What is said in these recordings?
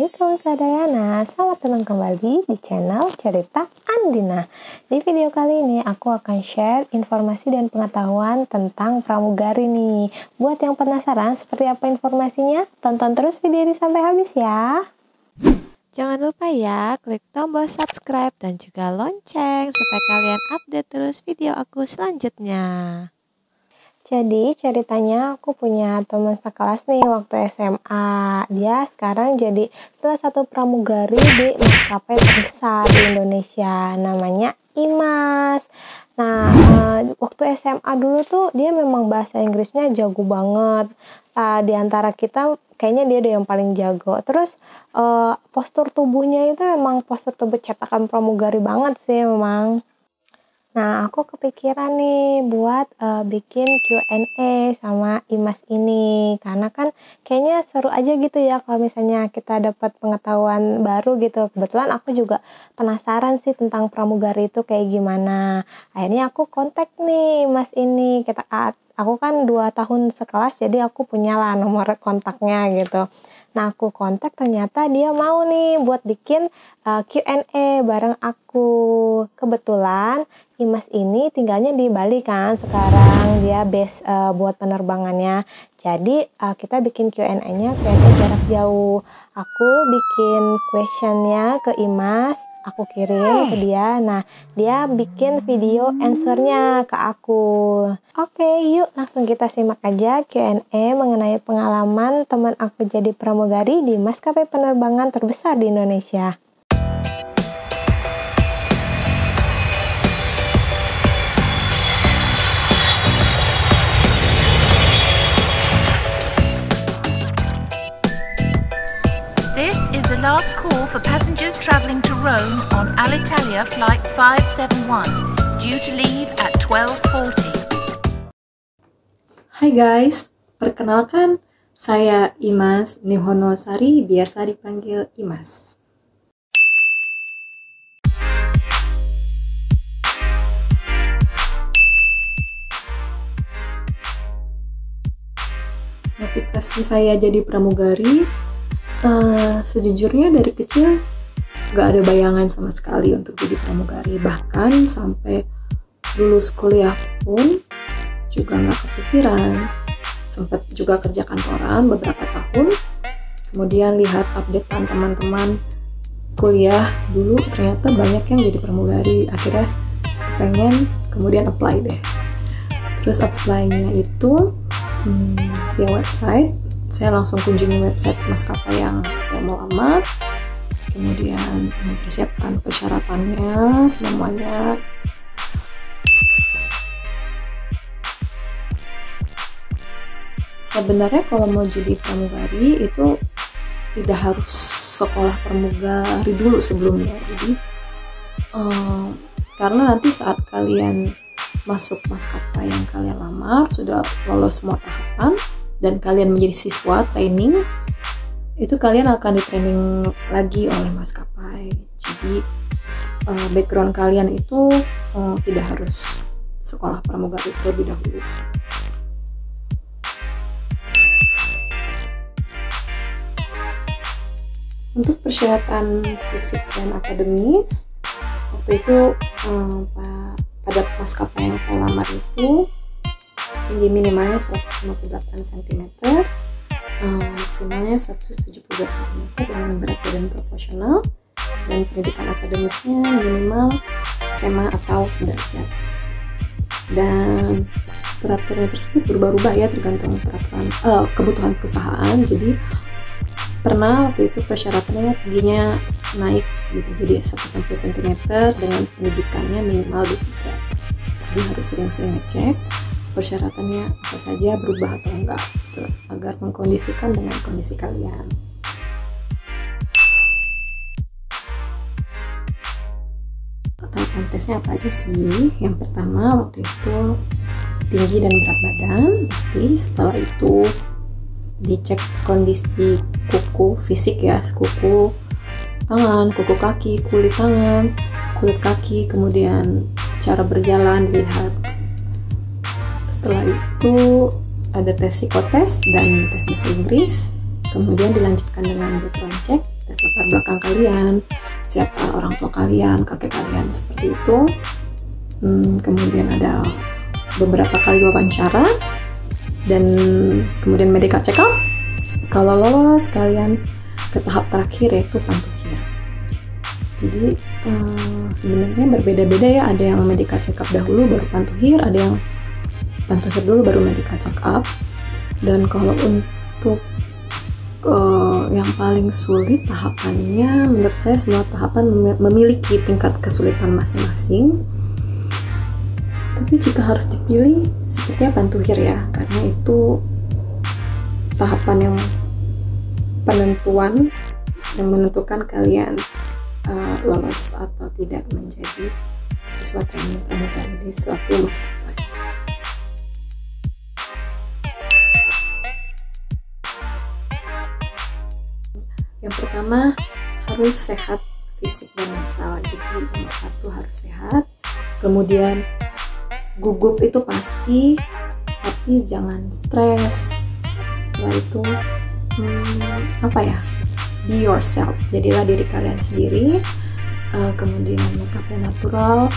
Assalamualaikum Sadayana, selamat datang kembali di channel Cerita Andina. Di video kali ini aku akan share informasi dan pengetahuan tentang pramugari nih. Buat yang penasaran seperti apa informasinya, tonton terus video ini sampai habis ya. Jangan lupa ya, klik tombol subscribe dan juga lonceng supaya kalian update terus video aku selanjutnya. Jadi ceritanya aku punya teman sekelas nih waktu SMA. Dia sekarang jadi salah satu pramugari di maskapai terbesar di Indonesia. Namanya Imas. Nah, waktu SMA dulu tuh dia memang bahasa Inggrisnya jago banget. Di antara kita kayaknya dia ada yang paling jago. Terus postur tubuhnya itu memang postur tubuh cetakan pramugari banget sih memang. Nah, aku kepikiran nih buat bikin Q&A sama Imas ini. Karena kan kayaknya seru aja gitu ya kalau misalnya kita dapat pengetahuan baru gitu. Kebetulan aku juga penasaran sih tentang pramugari itu kayak gimana. Akhirnya aku kontak nih Imas ini. Aku kan 2 tahun sekelas, jadi aku punya lah nomor kontaknya gitu. Nah, aku kontak ternyata dia mau nih buat bikin Q&A bareng aku. Kebetulan Imas ini tinggalnya di Bali kan sekarang, dia base buat penerbangannya. Jadi kita bikin Q&A-nya jarak jauh. Aku bikin questionnya ke Imas, aku kirim ke dia. Nah, dia bikin video answer-nya ke aku. Oke, yuk langsung kita simak aja Q&A mengenai pengalaman teman aku jadi pramugari di maskapai penerbangan terbesar di Indonesia. This is the last call for passengers travelling to Rome on Alitalia flight 571, due to leave at 12:40. Hai guys, perkenalkan saya Imas Nihonosari, biasa dipanggil Imas. Motivasi saya jadi pramugari, sejujurnya dari kecil gak ada bayangan sama sekali untuk jadi pramugari. Bahkan sampai lulus kuliah pun juga gak kepikiran. Sempat juga kerja kantoran beberapa tahun, kemudian lihat updatean teman-teman kuliah dulu, ternyata banyak yang jadi pramugari. Akhirnya pengen, kemudian apply deh. Terus apply-nya itu via website. Saya langsung kunjungi website maskapai yang saya mau lamar, kemudian mempersiapkan persyaratannya semuanya. Sebenarnya kalau mau jadi pramugari itu tidak harus sekolah pramugari dulu sebelumnya. Jadi karena nanti saat kalian masuk maskapai yang kalian lamar, sudah lolos semua tahapan dan kalian menjadi siswa training, itu kalian akan di training lagi oleh maskapai. Jadi background kalian itu tidak harus sekolah pramugari terlebih dahulu. Untuk persyaratan fisik dan akademis, waktu itu pada maskapai yang saya lamar itu tinggi minimalnya 158 cm, maksimalnya 172 cm dengan berat badan proporsional, dan pendidikan akademisnya minimal SMA atau sederajat. Dan peraturan tersebut berubah-ubah ya tergantung peraturan kebutuhan perusahaan. Jadi pernah waktu itu persyaratannya tingginya naik gitu, jadi 160 cm dengan pendidikannya minimal D3. Jadi harus sering-sering ngecek persyaratannya apa saja, berubah atau enggak gitu, agar mengkondisikan dengan kondisi kalian. Tahapan tesnya apa aja sih? Yang pertama waktu itu tinggi dan berat badan pasti. Setelah itu dicek kondisi kuku fisik ya, kuku tangan, kuku kaki, kulit tangan, kulit kaki, kemudian cara berjalan dilihat. Setelah itu ada tes psikotes dan tes bahasa Inggris, kemudian dilanjutkan dengan background check, tes latar belakang kalian, siapa orang tua kalian, kakek kalian, seperti itu. Kemudian ada beberapa kali wawancara, dan kemudian medical check up. Kalau lolos, kalian ke tahap terakhir, yaitu pantuhir. Jadi sebenarnya berbeda-beda ya, ada yang medical check up dahulu baru pantuhir, ada yang pantuhir dulu baru medical check up. Dan kalau untuk yang paling sulit tahapannya, menurut saya semua tahapan memiliki tingkat kesulitan masing-masing. Tapi jika harus dipilih, sepertinya pantuhir ya, karena itu tahapan yang penentuan, yang menentukan kalian lolos atau tidak menjadi siswa training pramugari di suatu maskapai. Yang pertama, harus sehat fisik dan mental. Jadi nomor satu harus sehat. Kemudian gugup itu pasti, tapi jangan stres. Setelah itu be yourself, jadilah diri kalian sendiri. Kemudian makeupnya natural,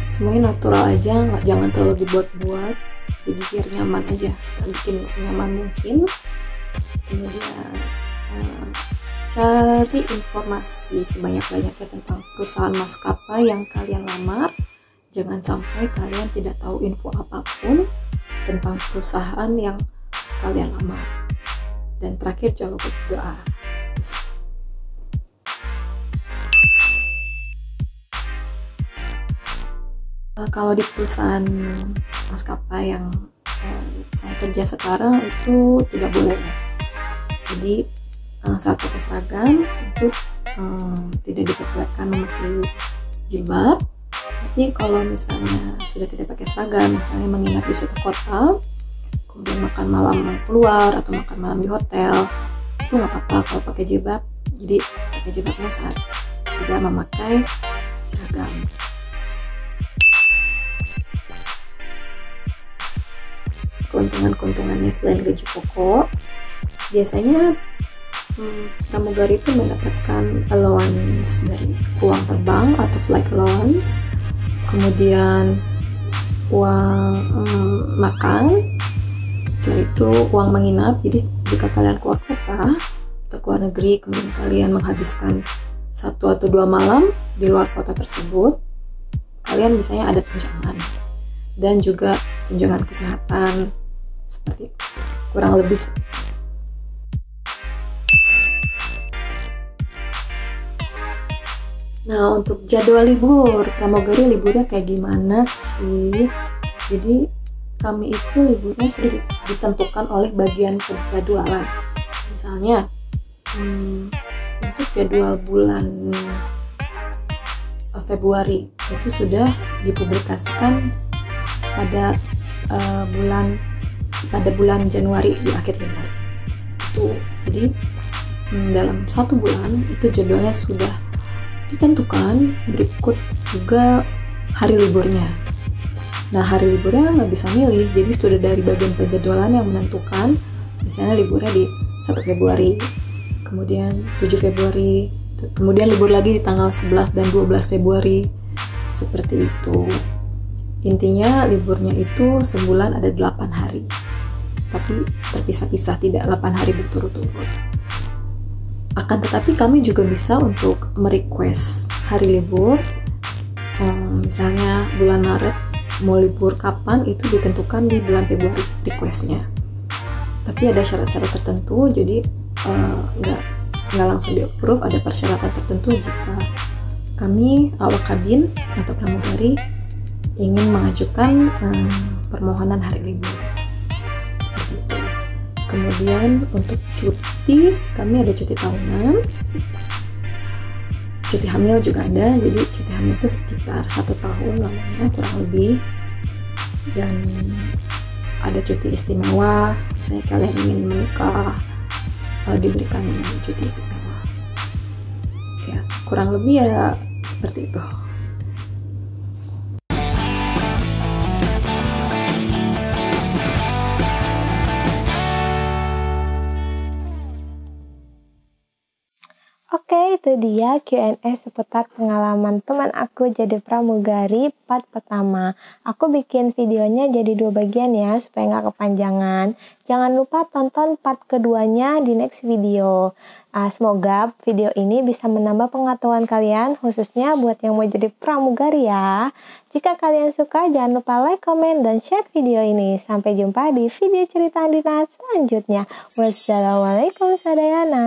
semuanya natural aja, jangan terlalu dibuat-buat, jadi biar nyaman aja, bikin senyaman mungkin. Kemudian cari informasi sebanyak-banyaknya tentang perusahaan maskapai yang kalian lamar. Jangan sampai kalian tidak tahu info apapun tentang perusahaan yang kalian lamar. Dan terakhir, jangan lupa berdoa. Kalau di perusahaan maskapai yang saya kerja sekarang itu tidak boleh ya. Jadi saat pakai seragam itu tidak diperbolehkan memakai jilbab. Tapi kalau misalnya sudah tidak pakai seragam, misalnya menginap di suatu kota, kemudian makan malam keluar atau makan malam di hotel, itu nggak apa-apa kalau pakai jilbab. Jadi pakai jilbabnya saat tidak memakai seragam. Keuntungan-keuntungannya selain gaji pokok, biasanya pramugari itu mendapatkan allowance dari uang terbang atau flight allowance, kemudian uang makan, setelah itu uang menginap. Jadi jika kalian keluar kota atau keluar negeri, kemudian kalian menghabiskan 1 atau 2 malam di luar kota tersebut, kalian misalnya ada tunjangan, dan juga tunjangan kesehatan, seperti itu, kurang lebih. Nah, untuk jadwal libur, pramugari liburnya kayak gimana sih? Jadi kami itu liburnya sudah ditentukan oleh bagian penjadwalan. Misalnya untuk jadwal bulan Februari itu sudah dipublikasikan pada bulan Januari, di akhir Januari itu. Jadi dalam 1 bulan itu jadwalnya sudah ditentukan, berikut juga hari liburnya. Nah, hari liburnya nggak bisa milih, jadi sudah dari bagian penjadwalan yang menentukan. Misalnya liburnya di 1 Februari, kemudian 7 Februari, kemudian libur lagi di tanggal 11 dan 12 Februari, seperti itu. Intinya liburnya itu sebulan ada 8 hari, tapi terpisah-pisah, tidak 8 hari berturut-turut. Akan tetapi kami juga bisa untuk merequest hari libur. Misalnya bulan Maret mau libur kapan, itu ditentukan di bulan Februari requestnya. Tapi ada syarat-syarat tertentu, jadi nggak langsung di approve. Ada persyaratan tertentu jika kami awak kabin atau pramugari ingin mengajukan permohonan hari libur. Seperti itu. Kemudian untuk cuti, kami ada cuti tahunan, cuti hamil juga ada. Jadi cuti hamil itu sekitar 1 tahun lamanya, kurang lebih. Dan ada cuti istimewa, misalnya kalian ingin menikah, diberikan cuti istimewa. Ya, kurang lebih ya seperti itu. Oke, itu dia Q&A seputar pengalaman teman aku jadi pramugari part pertama. Aku bikin videonya jadi 2 bagian ya, supaya nggak kepanjangan. Jangan lupa tonton part keduanya di next video. Semoga video ini bisa menambah pengetahuan kalian, khususnya buat yang mau jadi pramugari ya. Jika kalian suka, jangan lupa like, komen, dan share video ini. Sampai jumpa di video cerita Andina selanjutnya. Wassalamualaikum sadayana.